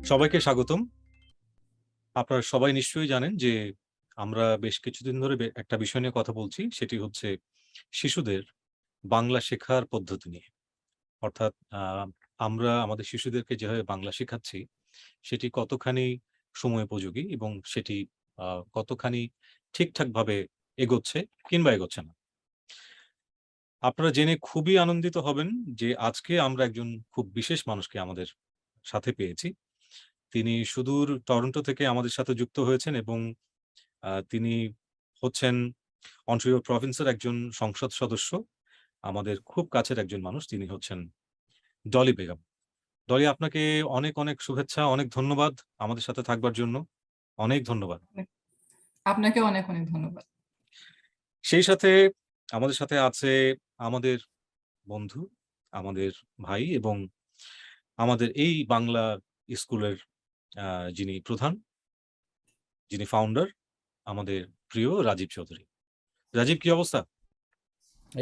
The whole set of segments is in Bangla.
সবাইকে স্বাগতম। আপনারা সবাই নিশ্চয়ই জানেন যে আমরা বেশ কিছুদিন ধরে একটা বিষয় নিয়ে কথা বলছি, সেটি হচ্ছে শিশুদের বাংলা শেখার পদ্ধতি নিয়ে। অর্থাৎ আমরা আমাদের শিশুদেরকে যেভাবে বাংলা শেখাচ্ছি সেটি কতখানি সময়োপযোগী এবং সেটি কতখানি ঠিকঠাকভাবে এগোচ্ছে কিংবা এগোচ্ছে না। আপনারা জেনে খুবই আনন্দিত হবেন যে আজকে আমরা একজন খুব বিশেষ মানুষকে আমাদের সাথে পেয়েছি। তিনি সুদূর টরন্টো থেকে আমাদের সাথে যুক্ত হয়েছেন এবং তিনি হচ্ছেন অন্টারিও প্রভিন্সের একজন সংসদ সদস্য। আমাদের খুব কাছের একজন মানুষ। তিনি হচ্ছেন ডলি বেগম। ডলি, আপনাকে অনেক, অনেক শুভেচ্ছা, অনেক ধন্যবাদ আমাদের সাথে থাকবার জন্য। অনেক ধন্যবাদ। আপনাকে অনেক অনেক ধন্যবাদ। সেই সাথে আমাদের সাথে আছে আমাদের বন্ধু, আমাদের ভাই এবং আমাদের এই বাংলা স্কুলের যিনি প্রধান, যিনি ফাউন্ডার, আমাদের প্রিয় রাজীব চৌধুরী। রাজীব, কি অবস্থা?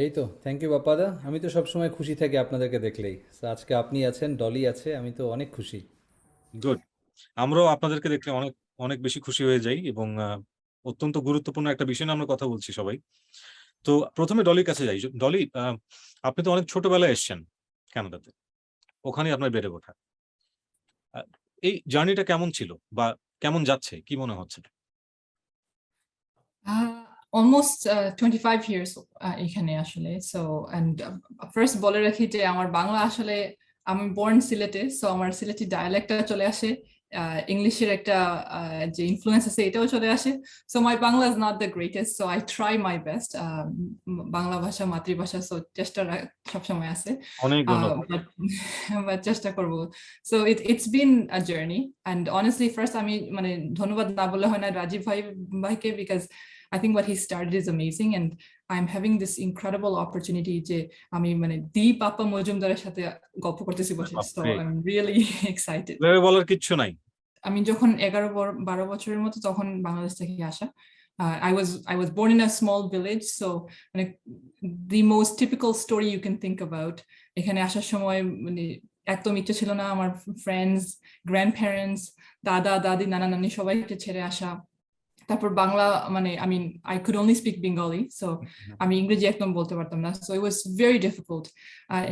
এই তো থ্যাংক ইউ বাপ্পাদা। আমি তো সবসময় খুশি থাকি আপনাদেরকে দেখলেই। So, আজকে আপনি আছেন, ডলি আছে, আমি তো অনেক খুশি। গুড। আমরাও আপনাদেরকে দেখলে অনেক অনেক বেশি খুশি হয়ে যাই এবং অত্যন্ত গুরুত্বপূর্ণ একটা বিষয় নিয়ে আমরা কথা বলছি সবাই। তো প্রথমে ডলির কাছে যাই। ডলি, আপনি তো অনেক ছোটবেলায় এসছেন কানাডাতে, ওখানে আপনার বেড়ে ওঠা। আহ, এই জার্নিটা কেমন ছিল বা কেমন যাচ্ছে, কি মনে হচ্ছে? Almost 25 years এখানে আসলে। সো এন্ড ফার্স্ট বলে রাখি যে আমার বাংলা আসলে, আমি বর্ন সিলেটে, সো আমার সিলেটি ডায়ালেক্টটা চলে আসে, ইংলিশের একটা যে ইনফ্লুয়েন্স আছে এটাও চলে আসে। So my Bangla is not the greatest, so I try my best. Bangla ভাষা মাতৃভাষা, সো চেষ্টা সবসময় আছে, অনেক ধন্যবাদ। বাট চেষ্টা করব। So it's been a journey and honestly first আমি মানে ধন্যবাদ না বললে হয় না রাজীব ভাইকে, because I think what he started is amazing, and I'm having this incredible opportunity যে আমি মানে বাপ্পা মজুমদারের সাথে গল্প করতেছি বসে। So I'm really excited. বলার কিচ্ছু নাই। আমি যখন 11-12 বছরের মতো তখন বাংলাদেশ থেকে আসা। I was born in a small village, so মানে the most typical story you can think about. এখানে আসার সময় মানে একদম ইচ্ছে ছিল না, আমার ফ্রেন্ডস, গ্র্যান্ডপ্যারেন্টস, দাদা দাদি, নানা নানি সবাইকে ছেড়ে আসা। তারপর বাংলা মানে I could only speak Bengali, so আমি ইংরেজি একদম বলতে পারতাম না, so it was very difficult.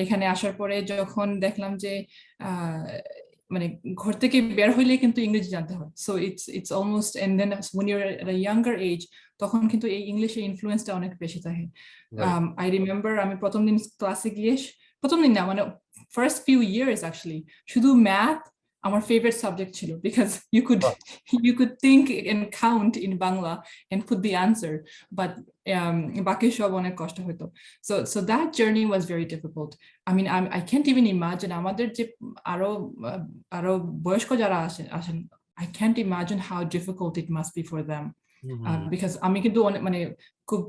এখানে আসার পরে যখন দেখলাম যে মানে ঘর থেকে বের হইলে কিন্তু ইংরেজি জানতে হয়, so it's almost, and then when you're at a younger age তখন কিন্তু এই ইংলিশের ইনফ্লুয়েন্সটা অনেক বেশি থাকে। I remember আমি প্রথম দিন ক্লাসে গিয়ে, প্রথম দিন না মানে first few years actually শুধু ম্যাথ আমার favorite subject ছিল, because you could think and count in Bangla and put the answer, but বাকি সব অনেক কষ্ট হতো। So that journey was very difficult. I mean, I can't even imagine আমাদের যে আরো বয়স্ক যারা আসেন, I can't imagine how difficult it must be for them, because আমি কিন্তু মানে খুব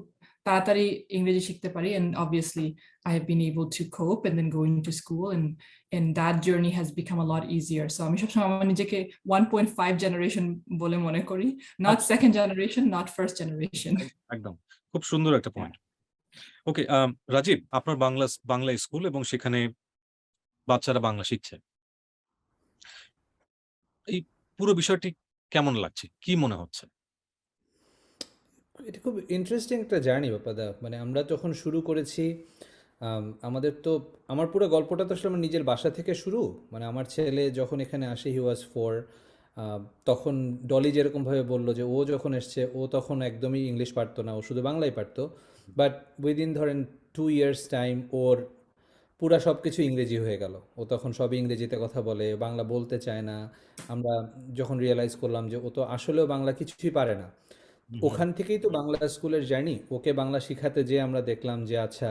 তাড়াতাড়ি ইংরেজি শিখতে পারি, and obviously I have been able to cope and then going to school, and that journey has become a lot easier. So আমি সবসময় আমার নিজেকে 1.5 generation বলে মনে করি, not second generation, not first generation. একদম খুব সুন্দর একটা পয়েন্ট। ওকে, রাজীব, আপনার বাংলা স্কুল এবং সেখানে বাচ্চারা বাংলা শিখছে, এই পুরো বিষয়টি কেমন লাগছে, কি মনে হচ্ছে? এটা খুব ইন্টারেস্টিং একটা জার্নি বাপ্পাদা। মানে আমরা যখন শুরু করেছি, আমাদের তো আমার পুরো গল্পটা তো আসলে আমার নিজের বাসা থেকে শুরু। মানে আমার ছেলে যখন এখানে আসে, হি ওয়াজ 4, তখন ডলি যেরকমভাবে বললো যে ও যখন এসছে ও তখন একদমই ইংলিশ পারতো না, ও শুধু বাংলাই পারতো। বাট উইদিন ধরেন 2 years টাইম ওর পুরা সব কিছু ইংরেজি হয়ে গেল। ও তখন সবই ইংরেজিতে কথা বলে, বাংলা বলতে চায় না। আমরা যখন রিয়েলাইজ করলাম যে ও তো আসলেও বাংলা কিছুই পারে না, ওখান থেকেই তো বাংলা স্কুলের জার্নি। ওকে বাংলা শিখাতে যে আমরা দেখলাম যে আচ্ছা,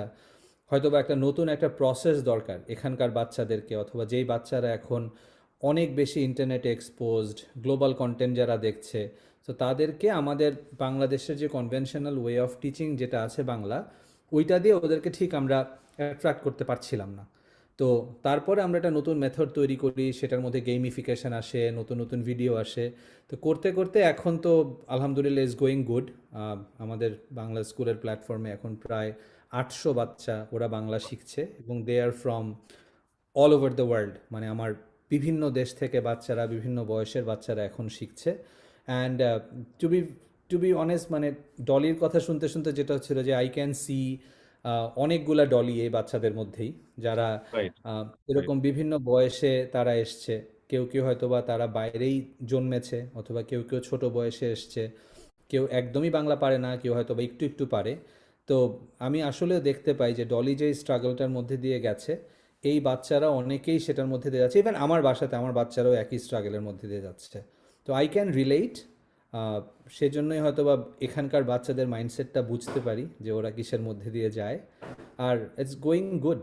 হয়তো বা একটা নতুন একটা প্রসেস দরকার এখানকার বাচ্চাদেরকে, অথবা যেই বাচ্চারা এখন অনেক বেশি ইন্টারনেটে এক্সপোজড, গ্লোবাল কন্টেন্ট যারা দেখছে, তো তাদেরকে আমাদের বাংলাদেশের যে কনভেনশনাল ওয়ে অফ টিচিং যেটা আছে বাংলা, ওইটা দিয়ে ওদেরকে ঠিক আমরা অ্যাট্রাক্ট করতে পারছিলাম না। তো তারপরে আমরা একটা নতুন মেথড তৈরি করি, সেটার মধ্যে গেমিফিকেশান আসে, নতুন নতুন ভিডিও আসে। তো করতে করতে এখন তো আলহামদুলিল্লাহ ইজ গোয়িং গুড। আমাদের বাংলা স্কুলের প্ল্যাটফর্মে এখন প্রায় 800 বাচ্চা ওরা বাংলা শিখছে, এবং they are from all over the world. মানে আমার বিভিন্ন দেশ থেকে বাচ্চারা, বিভিন্ন বয়সের বাচ্চারা এখন শিখছে। And to be to be honest, মানে ডলির কথা শুনতে শুনতে যেটা হচ্ছিল যে আই ক্যান সি অনেকগুলা ডলি এই বাচ্চাদের মধ্যেই, যারা রাইট, রাইট। এরকম বিভিন্ন বয়সে তারা এসছে। কেউ কেউ হয়তো বা তারা বাইরেই জন্মেছে, অথবা কেউ কেউ ছোট বয়সে এসছে, কেউ একদমই বাংলা পারে না, কেউ হয়তো বা একটু একটু পারে। তো আমি আসলে দেখতে পাই যে ডলি যে স্ট্রাগলটার মধ্যে দিয়ে গেছে, এই বাচ্চারা অনেকেই সেটার মধ্যে দিয়ে যাচ্ছে। ইভেন আমার বাসাতে আমার বাচ্চারাও একই স্ট্রাগলের মধ্যে দিয়ে যাচ্ছে। তো আই ক্যান রিলেট। সেজন্যই হয়তো বা এখানকার বাচ্চাদের মাইন্ডসেটটা বুঝতে পারি যে ওরা কিসের মধ্যে দিয়ে যায়। আর ইটস গোয়িং গুড।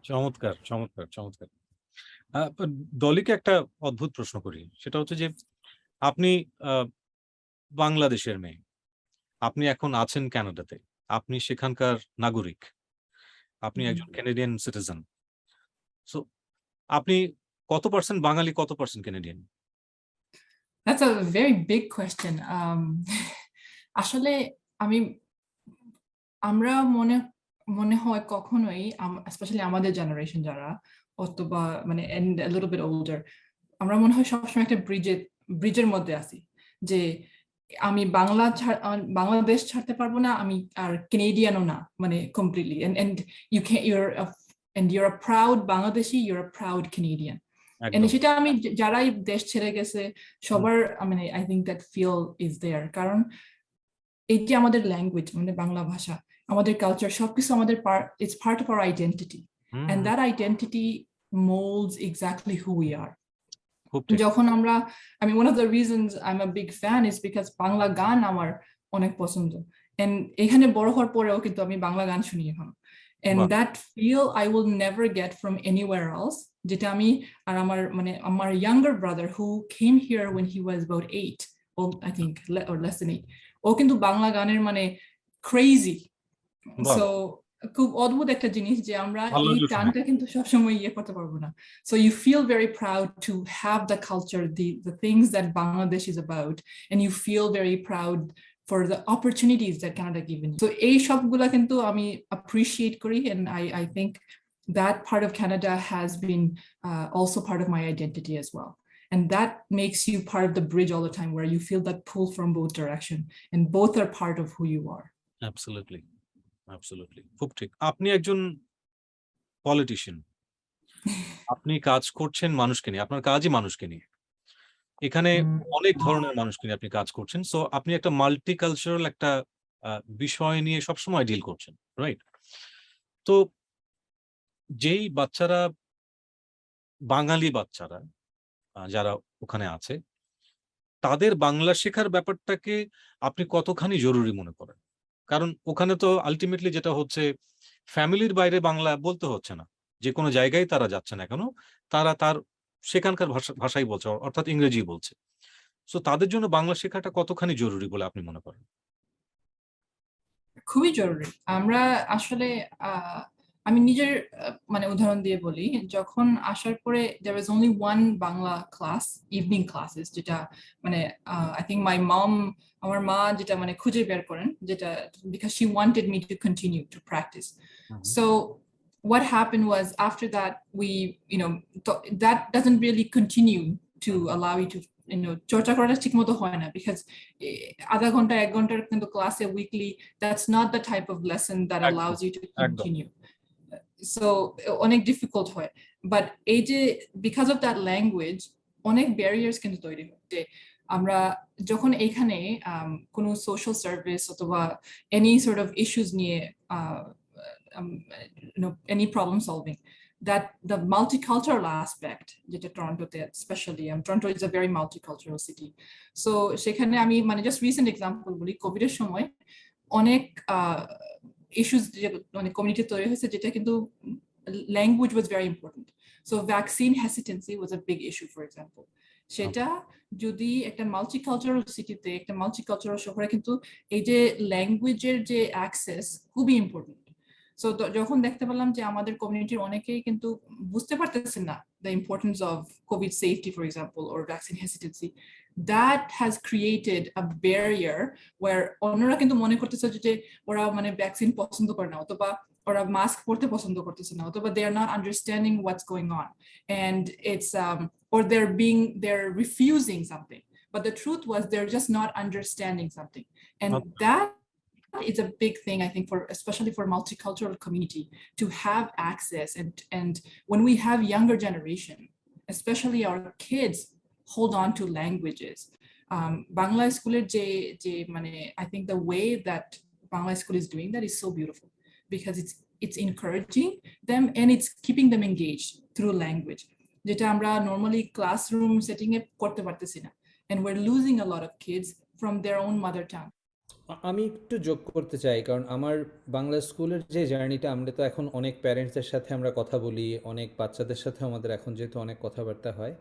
চমৎকার, চমৎকার, চমৎকার। ডলিকে একটা অদ্ভুত প্রশ্ন করি, সেটা হচ্ছে যে আপনি বাংলাদেশের মেয়ে, আপনি এখন আছেন কানাডাতে, আপনি সেখানকার নাগরিক, আপনি একজন ক্যানাডিয়ান সিটিজেন। সো আপনি কত পার্সেন্ট বাঙালি, কত percent Canadian? That's a very big question. আসলে আমি আমরা মনে মনে হয় কখনোই স্পেশালি আমাদের জেনারেশন যারা অথবা মানে and a little bit older, আমরা মনে হয় সবসময় একটা ব্রিজের মধ্যে আছি, যে আমি বাংলাদেশ ছাড়তে পারবো না, আমি আর কেনেডিয়ানও না, মানে completely, and you can't you're a proud Bangladeshi, you're a proud Canadian. And একদম। সেটা আমি যারাই দেশ ছেড়ে গেছে সবার মানে I think that feel is there, কারণ এই যে আমাদের ল্যাঙ্গুয়েজ, আমাদের বাংলা ভাষা, আমাদের কালচার, সবকিছু আমাদের it's part of our identity, and that identity molds exactly who we are. খুব ঠিক। যখন আমরা one of the reasons I'm a big fan is because Bangla গান আমার অনেক পছন্দ, and এখানে বড় হওয়ার পরেও কিন্তু আমি বাংলা গান শুনি এখন, and বাহ! that feel I will never get from anywhere else, যেটা আমি আর আমার younger brother who came here when he was about 8, or I think or less than 8, ও কিন্তু বাংলা গানের মানে crazy. বাহ! So খুব অদ্ভুত একটা জিনিস যে আমরা এই ভালো শুনে। টানটা কিন্তু সবসময় ইয়ে করতে পারবো না। So you feel very proud to have the culture, the things that Bangladesh is about, and you feel very proud for the opportunities that Canada given you. So এই সবগুলা কিন্তু আমি appreciate করি, and I think that part of Canada has been also part of my identity as well. And that makes you part of the bridge all the time, where you feel that pull from both direction, and both are part of who you are. Absolutely, absolutely. খুব ঠিক। আপনি একজন পলিটিশিয়ান। আপনি কাজ করছেন মানুষকে নিয়ে। আপনার কাজই মানুষকে নিয়ে। এখানে অনেক ধরনের মানুষকে নিয়ে আপনি কাজ করছেন। সো আপনি একটা মাল্টিকালচারাল একটা আ বিষয় নিয়ে সবসময় ডিল করছেন। রাইট? তো যেই বাচ্চারা, বাঙালি বাচ্চারা যারা ওখানে আছে, তাদের বাংলা শেখার ব্যাপারটাকে আপনি কতখানি জরুরি মনে করেন? কারণ ওখানে তো আল্টিমেটলি যেটা হচ্ছে, ফ্যামিলির বাইরে বাংলা বলতে হচ্ছে না। যেকোনো জায়গায় তারা যাচ্ছে না কেন, তারা তার সেখানকার ভাষাই বলছে, অর্থাৎ ইংরেজি বলছে। সো তাদের জন্য বাংলা শেখাটা কতখানি জরুরি বলে আপনি মনে করেন? খুবই জরুরি। আমরা আসলে আমি নিজের মানে উদাহরণ দিয়ে বলি, যখন আসার পরে there was only one Bangla class, evening classes, যেটা মানে I think আমার মা যেটা মানে খুঁজে বের করেন, যেটা because she wanted me to continue to practice. So what happened was, after that we that doesn't really continue to allow you to চর্চা করাটা ঠিকমতো হয় না, because আধা ঘন্টা 1 ঘন্টার কিন্তু ক্লাসে weekly, that's not the type of lesson that একদম, allows you to একদম। continue. So অনেক ডিফিকাল্ট হয়, বাট এই যে because of that language অনেক ব্যারিয়ার্স কিন্তু তৈরি হয়, যে আমরা যখন এখানে কোনো সোশ্যাল সার্ভিস অথবা এনি সর্ট অফ ইস্যুস নিয়ে any problem solving, that the multicultural aspect, যেটা টরন্টোতে especially, Toronto is a very multicultural city. So সেখানে আমি মানে just recent example বলি, কোভিডের সময় অনেক ইস্যুস মানে কমিউনিটি তৈরি হয়েছে, যেটা কিন্তু language was very important. So vaccine hesitancy was a big issue, for example. সেটা যদি একটা মাল্টিকালচারাল সিটিতে, একটা মাল্টিকালচারাল শহরে, কিন্তু এই যে ল্যাঙ্গুয়েজের যে অ্যাক্সেস খুবই ইম্পর্টেন্ট। সো যখন দেখতে পেলাম যে আমাদের কমিউনিটির অনেকেই কিন্তু বুঝতে পারতেছেন না the importance of COVID safety, for example, or vaccine hesitancy, that has created a barrier where অন্যরা কিন্তু মনে করতেছে যে ওরা মানে ভ্যাকসিন পছন্দ করে না, অথবা ওরা মাস্ক পরতে পছন্দ করতেছে না, অথবা they are not understanding what's going on, and it's or they're refusing something, but the truth was they're just not understanding something, and that is a big thing, I think, for especially for multicultural community, to have access, and when we have younger generation, especially our kids, hold on to languages. Bangla school I think the way that Bangla school is doing that is so beautiful, because it's encouraging them and it's keeping them engaged through language, যেটা আমরা normally classroom setting এ করতে পারতেছি না, and we're losing a lot of kids from their own mother tongue. আমি একটু যোগ করতে চাই, কারণ আমার বাংলা স্কুলের যে জার্নিটা, আমরা তো এখন অনেক প্যারেন্টসদের সাথে আমরা কথা বলি, অনেক বাচ্চাদের সাথে আমাদের এখন যেহেতু অনেক কথাবার্তা হয়,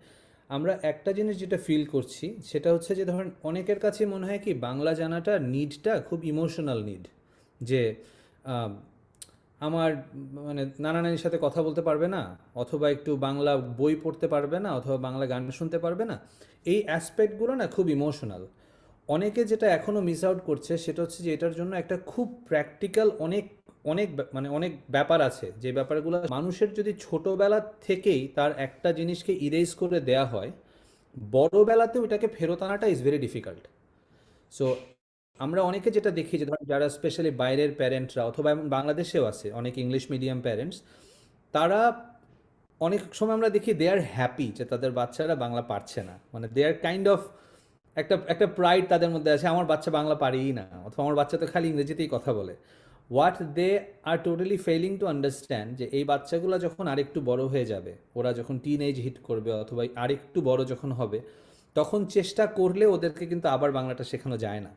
আমরা একটা জিনিস যেটা ফিল করছি সেটা হচ্ছে যে ধরেন অনেকের কাছে মনে হয় কি বাংলা জানাটা নিডটা খুব ইমোশনাল নিড, যে আমার মানে নানা নানির সাথে কথা বলতে পারবে না, অথবা একটু বাংলা বই পড়তে পারবে না, অথবা বাংলা গান শুনতে পারবে না, এই অ্যাসপেক্টগুলো না খুব ইমোশনাল। অনেকে যেটা এখনও মিস আউট করছে সেটা হচ্ছে যে এটার জন্য একটা খুব প্র্যাকটিক্যাল অনেক ব্যাপার আছে, যে ব্যাপারগুলো মানুষের যদি ছোটোবেলা থেকেই তার একটা জিনিসকে ইরেজ করে দেয়া হয়, বড়োবেলাতে ওইটাকে ফেরত আনাটা ইজ ভেরি ডিফিকাল্ট। সো আমরা অনেকে যেটা দেখি যে ধর যারা স্পেশালি বাইরের প্যারেন্টরা, অথবা এমন বাংলাদেশেও আছে অনেক ইংলিশ মিডিয়াম প্যারেন্টস, তারা অনেক সময় আমরা দেখি দে আর হ্যাপি যে তাদের বাচ্চারা বাংলা পারছে না, মানে দে আর কাইন্ড অফ একটা প্রাইড তাদের মধ্যে আছে, আমার বাচ্চা বাংলা পারেই না, অথবা আমার বাচ্চা তো খালি ইংরেজিতেই কথা বলে। What they are totally failing to understand, যে এই বাচ্চাগুলো যখন আরেকটু বড় হয়ে যাবে, ওরা যখন টিন এজ হিট করবে অথবা আরেকটু বড় যখন হবে, তখন চেষ্টা করলে ওদেরকে কিন্তু আবার বাংলাটা শেখানো যায় না।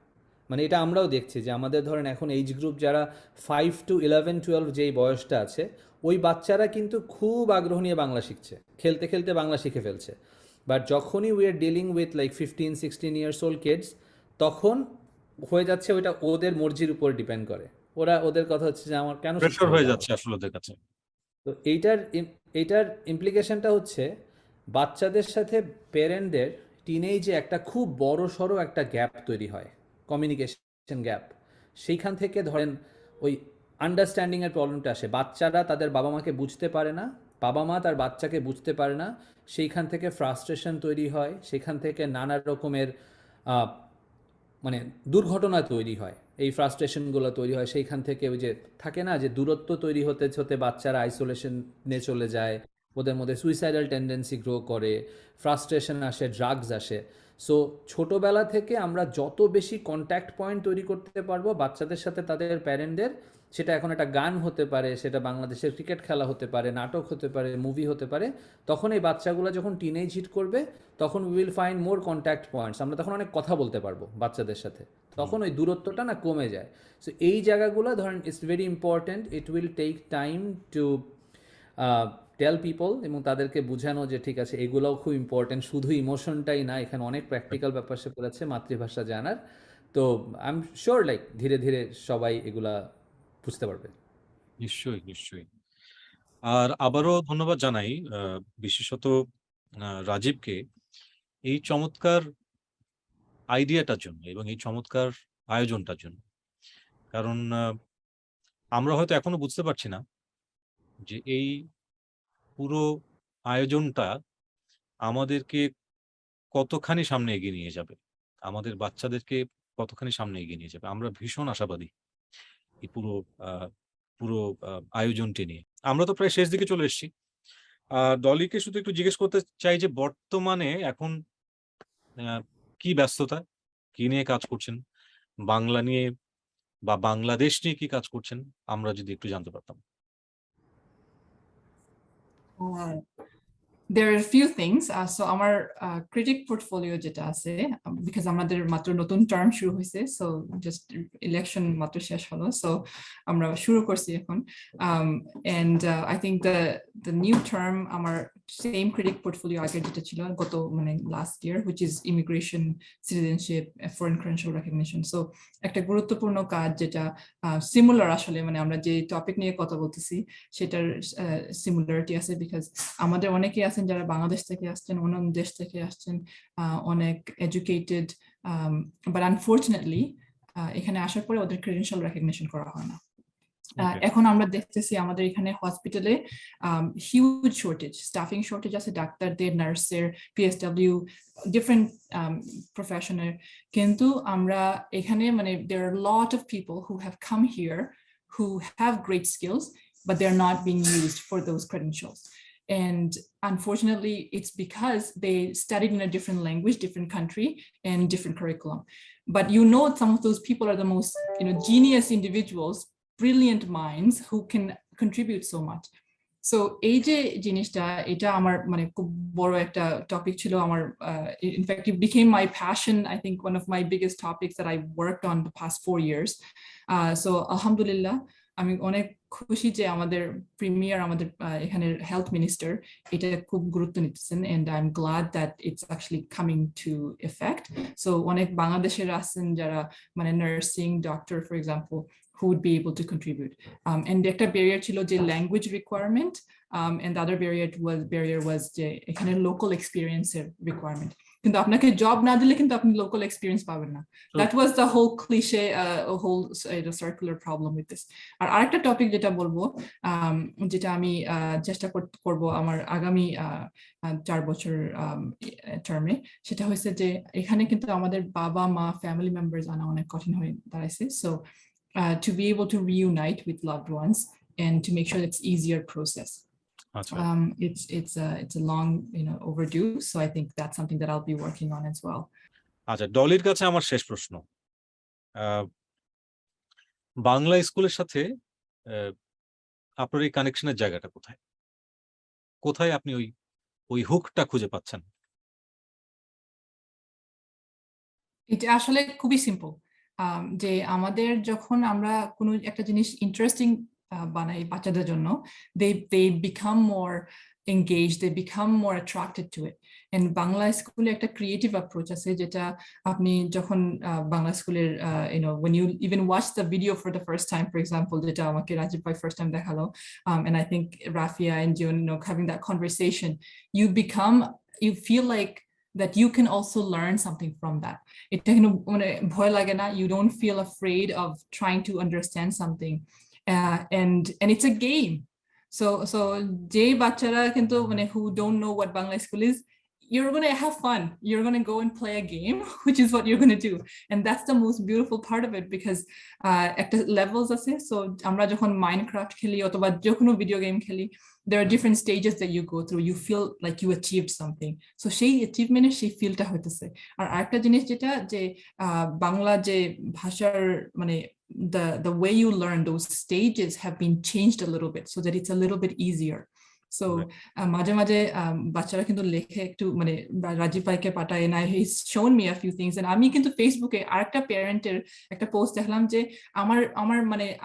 মানে এটা আমরাও দেখছি যে আমাদের ধরেন এখন এইজ গ্রুপ যারা 5 to 11, 12 যেই বয়সটা আছে, ওই বাচ্চারা কিন্তু খুব আগ্রহ নিয়ে বাংলা শিখছে, খেলতে খেলতে বাংলা শিখে ফেলছে। বাট যখনই we are dealing with like 15-16 years old kids, তখন হয়ে যাচ্ছে ওইটা ওদের মর্জির উপর ডিপেন্ড করে, ওদের কথা হচ্ছে যে আমার কেন প্রেশার হয়ে যাচ্ছে আসলে ওদের কাছে। তো এইটার ইমপ্লিকেশনটা হচ্ছে বাচ্চাদের সাথে পেরেন্টদের টিনেজে একটা খুব বড় সড়ো একটা গ্যাপ তৈরি হয়, কমিউনিকেশন গ্যাপ। সেইখান থেকে ধরেন ওই আন্ডারস্ট্যান্ডিংয়ের প্রবলেমটা আসে, বাচ্চারা তাদের বাবা মাকে বুঝতে পারে না, বাবা মা তার বাচ্চাকে বুঝতে পারে না, সেইখান থেকে ফ্রাস্ট্রেশন তৈরি হয়, সেখান থেকে নানা রকমের মানে দুর্ঘটনা তৈরি হয়, এই ফ্রাস্ট্রেশনগুলো তৈরি হয়, সেইখান থেকে ওই যে থাকে না যে দূরত্ব তৈরি হতে হতে বাচ্চারা আইসোলেশনে চলে যায়, ওদের মধ্যে সুইসাইডাল টেন্ডেন্সি গ্রো করে, ফ্রাস্ট্রেশন আসে, ড্রাগস আসে। সো ছোটোবেলা থেকে আমরা যত বেশি কন্ট্যাক্ট পয়েন্ট তৈরি করতে পারবো বাচ্চাদের সাথে তাদের প্যারেন্টদের, সেটা এখন একটা গান হতে পারে, সেটা বাংলাদেশের ক্রিকেট খেলা হতে পারে, নাটক হতে পারে, মুভি হতে পারে, তখন এই বাচ্চাগুলো যখন টিনেজ হিট করবে তখন we will find more contact points, আমরা তখন অনেক কথা বলতে পারবো বাচ্চাদের সাথে, তখন ওই দূরত্বটা না কমে যায়। সো এই জায়গাগুলো ধরেন it's very important, it will take time to tell people, এবং তাদেরকে বোঝানো যে ঠিক আছে এগুলোও খুব ইম্পর্ট্যান্ট, শুধু ইমোশনটাই না, এখানে অনেক প্র্যাকটিক্যাল ব্যাপার স্যাপার আছে মাতৃভাষা জানার। তো আই এম শিওর লাইক ধীরে ধীরে সবাই এগুলা বুঝতে পারবে। নিশ্চয়ই নিশ্চয়ই। আর আবারও ধন্যবাদ জানাই বিশেষত রাজীবকে এই চমৎকার আইডিয়াটার জন্য এবং এই চমৎকার আয়োজনটার জন্য। কারণ আমরা হয়তো এখনো বুঝতে পারছি না যে এই পুরো আয়োজনটা আমাদেরকে কতখানি সামনে এগিয়ে নিয়ে যাবে, আমাদের বাচ্চাদেরকে কতখানি সামনে এগিয়ে নিয়ে যাবে। আমরা ভীষণ আশাবাদী এই পুরো আয়োজনটি নিয়ে। আমরা তো প্রায় শেষ দিকে চলে এসেছি। ডলিকে শুধু একটু জিজ্ঞেস করতে চাই যে বর্তমানে এখন কি ব্যস্ততা, কি নিয়ে কাজ করছেন, বাংলা নিয়ে বা বাংলাদেশ নিয়ে কি কাজ করছেন, আমরা যদি একটু জানতে পারতাম। There are a few things. So our critic portfolio যেটা আছে, because আমাদের মাত্র নতুন টার্ম শুরু হয়েছে, so just election মাত্র শেষ হলো, so আমরা শুরু করছি এখন, and I think the new term আমার same critic portfolio আগে যেটা ছিল গত মানে last year, which is immigration, citizenship, foreign credential recognition. So একটা গুরুত্বপূর্ণ কাজ যেটা similar আসলে, মানে আমরা যে টপিক নিয়ে কথা বলতেছি সেটার সিমিলারিটি আছে, বিকজ আমাদের অনেকে আছেন যারা বাংলাদেশ থেকে আসছেন, অন্য দেশ থেকে আসছেন, অনেক এডুকেটেড, বাট আনফরচুনেটলি এখানে আসার পরে ওদের ক্রেডেনশিয়াল রেকগনিশন করা হয় না। ওকে। এখন আমরা দেখতেছি আমাদের এখানে হসপিটালে হিউজ শর্টেজ, স্টাফিং শর্টেজ আছে, ডাক্তারদের, নার্সের, পিএসডব্লিউ, ডিফারেন্ট প্রফেশনের। কিন্তু আমরা এখানে মানে there are a lot of people who have come here who have great skills, but they're not being used for those credentials. And unfortunately, it's because they studied in a different language, different country, and different curriculum. But some of those people are the most genius individuals, brilliant minds who can contribute so much. So এই যে জিনিসটা, এটা আমার মানে খুব বড় একটা টপিক ছিল আমার। In fact, it became my passion. I think one of my biggest topics that I worked on the past 4 years. So alhamdulillah, আমি অনেক খুশি যে আমাদের প্রিমিয়ার, আমাদের এখানের হেলথ মিনিস্টার এটা খুব গুরুত্ব নিতেছেন, and I'm glad that it's actually coming to effect. So অনেক বাংলাদেশের আছেন যারা মানে nursing, doctor for example, who would be able to contribute. And একটা barrier ছিল যে language requirement, and the other barrier was যে এখানে local experience requirement. কিন্তু আপনাকে জব না দিলে কিন্তু আপনি লোকাল এক্সপিরিয়েন্স পাবেন না। That was the whole cliche, whole circular problem with this. আর আরেকটা টপিক যেটা বলবো, যেটা আমি চেষ্টা করব আমার আগামী 4 বছর টার্মে, সেটা হচ্ছে যে এখানে কিন্তু আমাদের বাবা মা ফ্যামিলি মেম্বার্স আনা অনেক কঠিন হয়ে দাঁড়াইছে। So to be able to reunite with loved ones and to make sure it's easier process. It's a long overdue, so I think that's something that I'll be working on as well. আচ্ছা, ডলির কাছে আমার শেষ প্রশ্ন। বাংলা স্কুলের সাথে আপনার এই কানেকশনের জায়গাটা কোথায়? কোথায় আপনি ওই হুকটা খুঁজে পাচ্ছেন? এটা আসলে খুবই সিম্পল, যে আমাদের যখন আমরা কোনো একটা জিনিস ইন্টারেস্টিং বানাই বাচ্চাদের জন্য, they become more engaged, they become more attracted to it. And Bangla স্কুলে একটা ক্রিয়েটিভ অ্যাপ্রোচ আছে, যেটা আপনি যখন বাংলা স্কুলের when you even watch the video for the first time, for example, যেটা আমাকে রাজীব ভাই first time দেখালো, and I think Rafia and June having that conversation, you feel like that you can also learn something from that. You don't feel afraid of trying to understand something, and it's a game. So je bachara kintu who don't know what Bangla school is, you're going to have fun. You're going to go and play a game, which is what you're going to do. And that's the most beautiful part of it, because একটা levels আছে. So আমরা যখন Minecraft খেলি অথবা যে কোনো video game খেলি, there are different stages that you go through. You feel like you achieved something. So সেই achievement সেই ফিলটা হইতেছে। আর আরেকটা জিনিস যেটা যে বাংলা যে ভাষার মানে the way you learn, those stages have been changed a little bit so that it's a little bit easier. So মাঝে মাঝে বাচ্চারা কিন্তু লেখে একটু মানে রাজীব ভাইকে পাঠায়, and he's shown me a few things. And আমি কিন্তু ফেসবুকে আরেকটা প্যারেন্টের একটা পোস্ট দেখলাম যে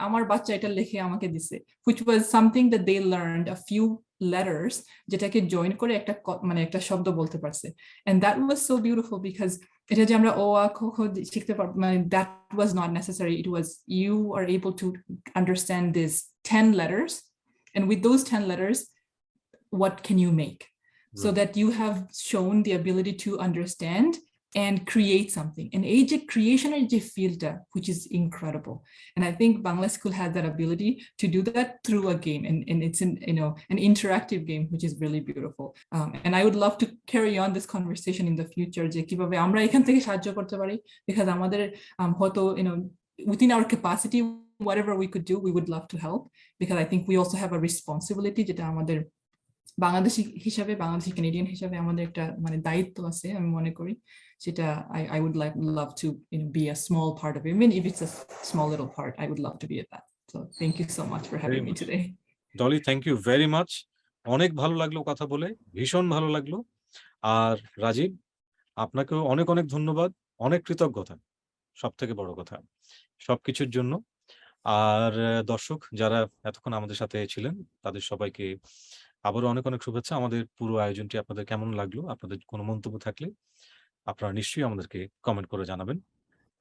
আমার বাচ্চা এটা লিখে আমাকে দিছে, which was something that they learned a few letters যেটাকে জয়েন করে একটা শব্দ বলতে পারছে। And that was so beautiful, because এটা যে আমরা ও আ খ খ শিখতে পারব, that was not necessary. It was you are able to understand these 10 letters, and with those 10 letters, what can you make? So that you have shown the ability to understand and create something. And age creation is a field which is incredible. And I think Bangla School has that ability to do that through a game, and it's an interactive game, which is really beautiful. And I would love to carry on this conversation in the future, যে কিভাবে আমরা এখান থেকে সাহায্য করতে পারি, because আমাদের হয়তো within our capacity, whatever we could do, we would love to help, because I think we also have a responsibility, যেটা আমাদের বাংলাদেশি হিসাবে, বাংলাদেশি ক্যানাডিয়ান হিসাবে আমাদের একটা দায়িত্ব আছে আমি মনে করি, সেটা I would love to be a small part of it, even if it's a small little part. I would love to be at that. So thank you so much for having me today. Dolly, thank you very much. অনেক ভালো লাগলো কথা বলে, ভীষণ ভালো লাগলো। আর রাজীব, আপনাকেও অনেক অনেক ধন্যবাদ, অনেক কৃতজ্ঞতা, সব থেকে বড় কথা সবকিছুর জন্য। আর দর্শক যারা এতক্ষণ আমাদের সাথে ছিলেন, তাদের সবাইকে আবারও অনেক অনেক শুভেচ্ছা। আমাদের পুরো আয়োজনটি আপনাদের কেমন লাগলো? আপনাদের কোনো মন্তব্য থাকলে আপনারা নিশ্চয়ই আমাদেরকে কমেন্ট করে জানাবেন।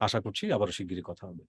আশা করছি আবারও শিগগিরই কথা হবে।